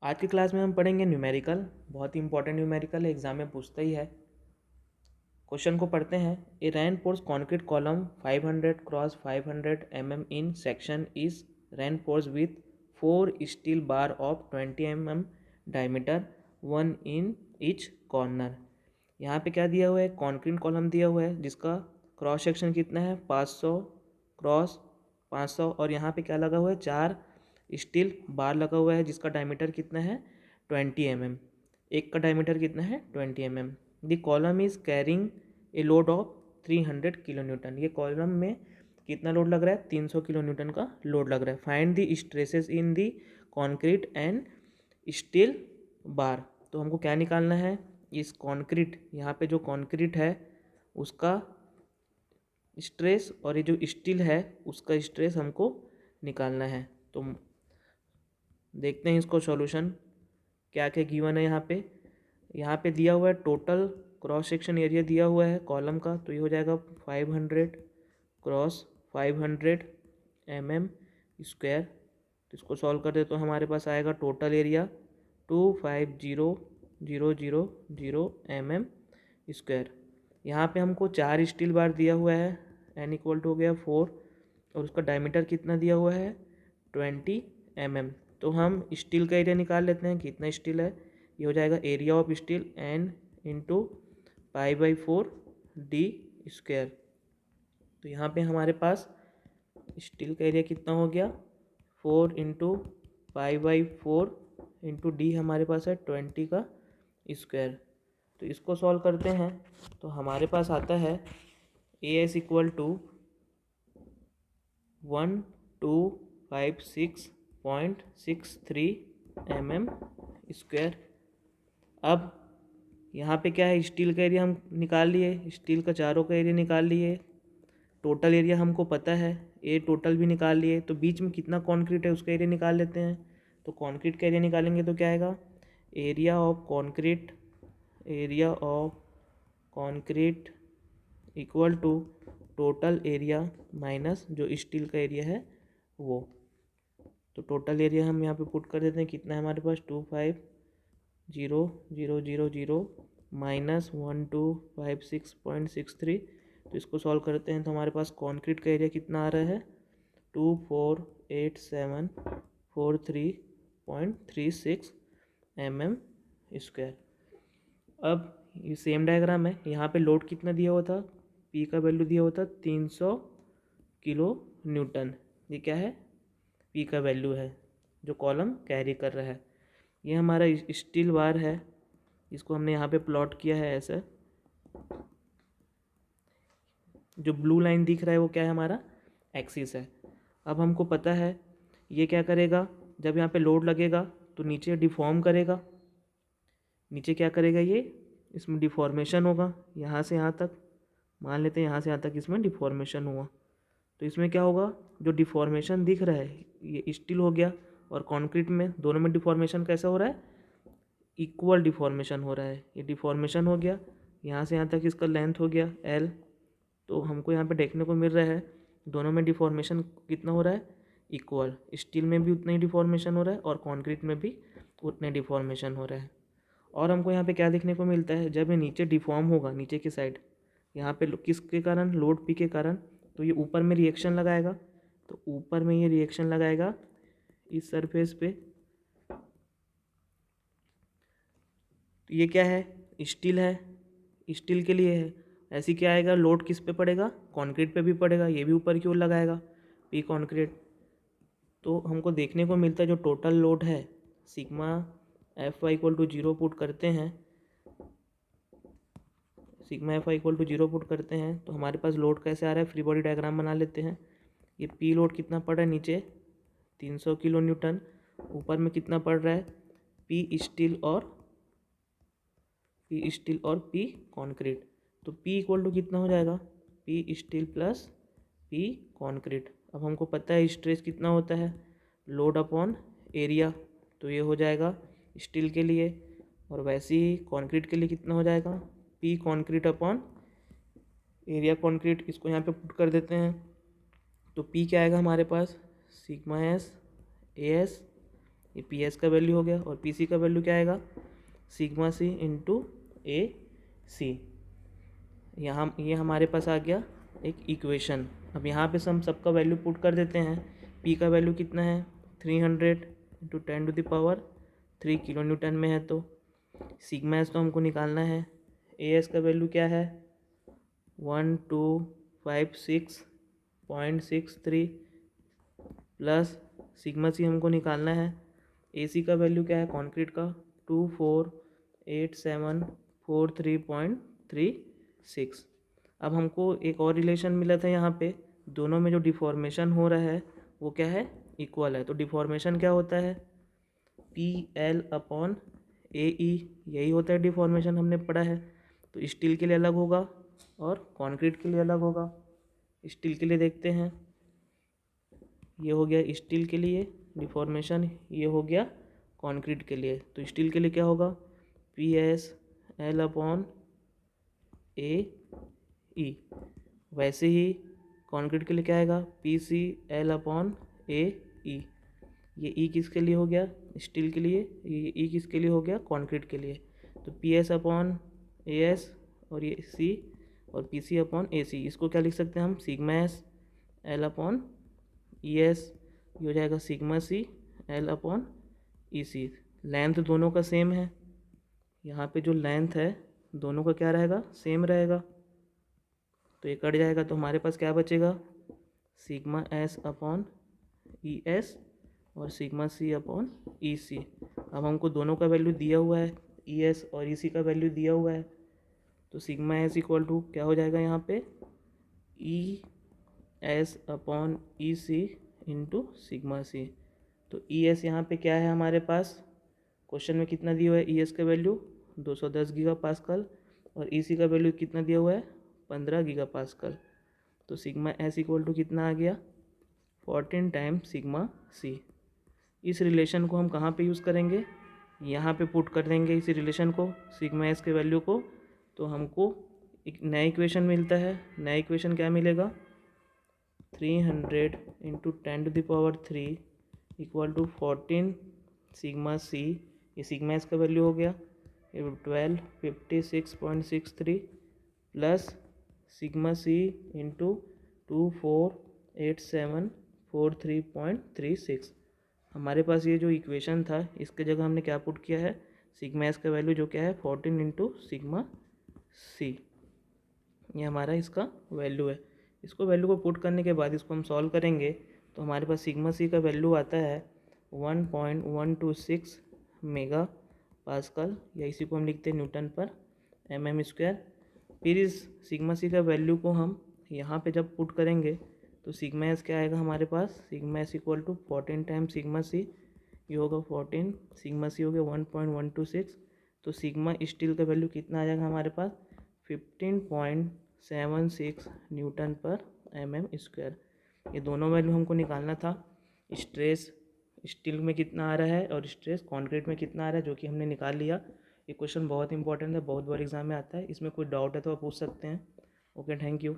आज की क्लास में हम पढ़ेंगे न्यूमेरिकल। बहुत ही इंपॉर्टेंट न्यूमेरिकल है, एग्जाम में पूछता ही है। क्वेश्चन को पढ़ते हैं। A reinforce concrete column 500 cross 500 mm in section is reinforce with 4 steel bar of 20 mm diameter 1 in each corner. यहाँ पे क्या दिया हुआ है? कॉन्क्रीट कॉलम दिया हुआ है जिसका क्रॉस सेक्शन कितना है 500 क्रॉस 500 और यहाँ पे क्या लगा हुआ है 4 स्टील बार लगा हुआ है जिसका डायमीटर कितना है 20 mm। एक का डायमीटर कितना है 20 mm। The column is carrying a load of 300 kilo Newton. ये कॉलम में कितना लोड लग रहा है? 300 किलो न्यूटन का लोड लग रहा है। Find the stresses in the concrete and steel bar. तो हमको क्या निकालना है? इस कॉन्क्रीट, यहाँ पे जो कॉन्क्रीट है उसका स्ट्रेस और ये जो स्टील है उसका स्ट्रेस हमको निकालना है। तो देखते हैं इसको सॉल्यूशन क्या क्या गिवन है। यहाँ पे दिया हुआ है टोटल क्रॉस सेक्शन एरिया दिया हुआ है कॉलम का, तो ये हो जाएगा 500 क्रॉस 500 mm स्क्वायर। तो इसको सॉल्व कर दे तो हमारे पास आएगा टोटल एरिया 250,000 mm स्क्वायर। यहाँ पे हमको 4 स्टील बार दिया हुआ है, n इक्वल टू हो गया 4 और उसका डायमीटर कितना दिया हुआ है 20 mm। तो हम स्टील का एरिया निकाल लेते हैं, कितना स्टील है। ये हो जाएगा area of steel n into π/4 d square. तो यहाँ पे हमारे पास स्टील का एरिया कितना हो गया 4 इंटू π/4 इंटू डी हमारे पास है 20 का स्क्वायर। तो इसको सॉल्व करते हैं तो हमारे पास आता है AS equal to 1256.63 mm square. अब यहाँ पे क्या है, स्टील का एरिया हम निकाल लिए, स्टील का चारों का एरिया निकाल लिए, टोटल एरिया हमको पता है, ए टोटल भी निकाल लिए। तो बीच में कितना कॉन्क्रीट है उसका एरिया निकाल लेते हैं। तो कॉन्क्रीट का एरिया निकालेंगे तो क्या आएगा, area of concrete equal to total area minus जो स्टील का एरिया है वो। तो टोटल एरिया हम यहाँ पे पुट कर देते हैं, कितना है हमारे पास 250,000 माइनस 1256.63। तो इसको सॉल्व करते हैं तो हमारे पास कॉन्क्रीट का एरिया कितना आ रहा है 248743.36 mm स्क्वायर। अब ये सेम डायग्राम है, यहाँ पे लोड कितना दिया हुआ था, पी का वैल्यू दिया हुआ था 300 किलो न्यूटन। ये क्या है, पी का वैल्यू है जो कॉलम कैरी कर रहा है। ये हमारा स्टील बार है, इसको हमने यहाँ पे प्लॉट किया है ऐसे। जो ब्लू लाइन दिख रहा है वो क्या है, हमारा एक्सिस है। अब हमको पता है ये क्या करेगा, जब यहाँ पे लोड लगेगा तो नीचे डिफॉर्म करेगा। नीचे क्या करेगा, ये इसमें डिफॉर्मेशन होगा यहाँ से यहाँ तक, मान लेते हैं यहाँ से यहाँ तक इसमें डिफॉर्मेशन हुआ। तो इसमें क्या होगा, जो डिफॉर्मेशन दिख रहा है ये स्टील हो गया और कंक्रीट में, दोनों में डिफॉर्मेशन कैसा हो रहा है, इक्वल डिफॉर्मेशन हो रहा है। ये डिफॉर्मेशन हो गया, यहाँ से यहाँ तक इसका लेंथ हो गया L। तो हमको यहाँ पे देखने को मिल रहा है दोनों में डिफॉर्मेशन कितना हो रहा है, इक्वल। स्टील में भी उतना ही डिफॉर्मेशन हो रहा है और कंक्रीट में भी उतने डिफॉर्मेशन हो रहा है। और हमको यहाँ पे क्या देखने को मिलता है, जब ये नीचे डिफॉर्म होगा नीचे की साइड, यहाँ पे किसके कारण, लोड पी के कारण, तो ये ऊपर में रिएक्शन लगाएगा। तो ऊपर में ये रिएक्शन लगाएगा इस सरफेस पे। तो ये क्या है, स्टील है, स्टील के लिए है। ऐसी क्या आएगा, लोड किस पे पड़ेगा, कंक्रीट पे भी पड़ेगा। ये भी ऊपर की ओर लगाएगा पी कंक्रीट। तो हमको देखने को मिलता है जो टोटल लोड है sigma Fy equal to 0 put करते हैं, sigma Fy equal to 0 put करते हैं तो हमारे पास लोड कैसे आ रहा है, फ्री बॉडी डायग्राम बना लेते हैं। ये पी लोड कितना पड़ रहा है, नीचे 300 किलो न्यूटन, ऊपर में कितना पड़ रहा है, पी स्टील और पी कंक्रीट। तो पी इक्वल टू कितना हो जाएगा, P steel plus P concrete. अब हमको पता है स्ट्रेस कितना होता है, लोड अपॉन एरिया। तो ये हो जाएगा स्टील के लिए, और वैसे ही कंक्रीट के लिए कितना हो जाएगा, P concrete upon area concrete. इसको यहाँ पे पुट कर देते हैं तो पी क्या आएगा हमारे पास, सिग्मा एस ए एस ये पी एस का वैल्यू हो गया, और पी सी का वैल्यू क्या आएगा, सिग्मा सी इंटू ए सी। यहाँ ये हमारे पास आ गया एक इक्वेशन। अब यहाँ पे हम सबका वैल्यू पुट कर देते हैं। पी का वैल्यू कितना है, 300 इंटू 10⁻³ किलो न्यूटन में है, तो सिग्मा एस तो हमको निकालना है। ए एस का वैल्यू क्या है, 1256.63 प्लस सिग्मा सी हमको निकालना है। ए सी का वैल्यू क्या है कंक्रीट का, 248743.36। अब हमको एक और रिलेशन मिला था यहाँ पे, दोनों में जो डिफॉर्मेशन हो रहा है वो क्या है, इक्वल है। तो डिफॉर्मेशन क्या होता है, पी एल अपॉन ए ई, यही होता है डिफॉर्मेशन, हमने पढ़ा है। तो स्टील के लिए अलग होगा और कंक्रीट के लिए अलग होगा। स्टील के लिए देखते हैं, ये हो गया स्टील के लिए डिफॉर्मेशन, ये हो गया कंक्रीट के लिए। तो स्टील के लिए क्या होगा, पी एस एल अपॉन ए ई। वैसे ही कंक्रीट के लिए क्या आएगा, पी सी एल अपॉन ए ई। ये ई किसके लिए हो गया, स्टील के लिए, ये ई किसके लिए हो गया, कंक्रीट के लिए। तो P S upon A S और ये सी, और पी सी अपॉन ए सी, इसको क्या लिख सकते हैं हम, sigma S L upon E S, ये हो जाएगा सिग्मा सी एल अपॉन ई सी। लेंथ दोनों का सेम है, यहाँ पे जो लेंथ है दोनों का क्या रहेगा, सेम रहेगा, तो ये कट जाएगा। तो हमारे पास क्या बचेगा, sigma S upon E S और सिग्मा सी अपॉन ई सी। अब हमको दोनों का वैल्यू दिया हुआ है, ई एस और ई सी का वैल्यू दिया हुआ है, तो सिग्मा एस इक्वल टू क्या हो जाएगा यहाँ पे, ई एस अपॉन ई सी इंटू सिग्मा सी। तो ई एस यहाँ पे क्या है हमारे पास, क्वेश्चन में कितना दिया हुआ है, ई एस का वैल्यू 210 गीगापास्कल और ई सी का वैल्यू कितना दिया हुआ है, 15 गीगापास्कल। तो सिग्मा एस इक्वल टू कितना आ गया, 14 टाइम्स सिग्मा सी। इस रिलेशन को हम कहाँ पे यूज़ करेंगे, यहाँ पे पुट कर देंगे इस रिलेशन को, सिग्मा एस के वैल्यू को। तो हमको एक नया इक्वेशन मिलता है। नया इक्वेशन क्या मिलेगा, 300 into 10⁻³ equal to 14 sigma C. ये सिग्मा एस का वैल्यू हो गया 1256.63 प्लस सिग्मा सी इंटू 248743.36। हमारे पास ये जो इक्वेशन था इसके जगह हमने क्या पुट किया है, सिग्मा एस का वैल्यू जो क्या है 14 इंटू सिग्मा सी, ये हमारा इसका वैल्यू है। इसको वैल्यू को पुट करने के बाद इसको हम सॉल्व करेंगे तो हमारे पास सिग्मा सी का वैल्यू आता है 1.126 मेगा पास्कल, या इसी को हम लिखते हैं न्यूटन पर mm स्क्वायर। फिर इस सिग्मा सी का वैल्यू को हम यहाँ पे जब पुट करेंगे तो सिग्मा एस क्या आएगा हमारे पास, sigma S equal to 14 time sigma C, ये होगा 14, सिग्मा सी हो गया 1.126। तो सिग्मा स्टील का वैल्यू कितना आ जाएगा हमारे पास, 15.76 न्यूटन पर mm स्क्वायर। ये दोनों वैल्यू हमको निकालना था। स्ट्रेस स्टील में कितना आ रहा है और स्ट्रेस कंक्रीट में कितना आ रहा है, जो कि हमने निकाल लिया। ये क्वेश्चन बहुत इंपॉर्टेंट है, बहुत बार एग्जाम में आता है। इसमें कोई डाउट है तो आप पूछ सकते हैं। Okay, thank you.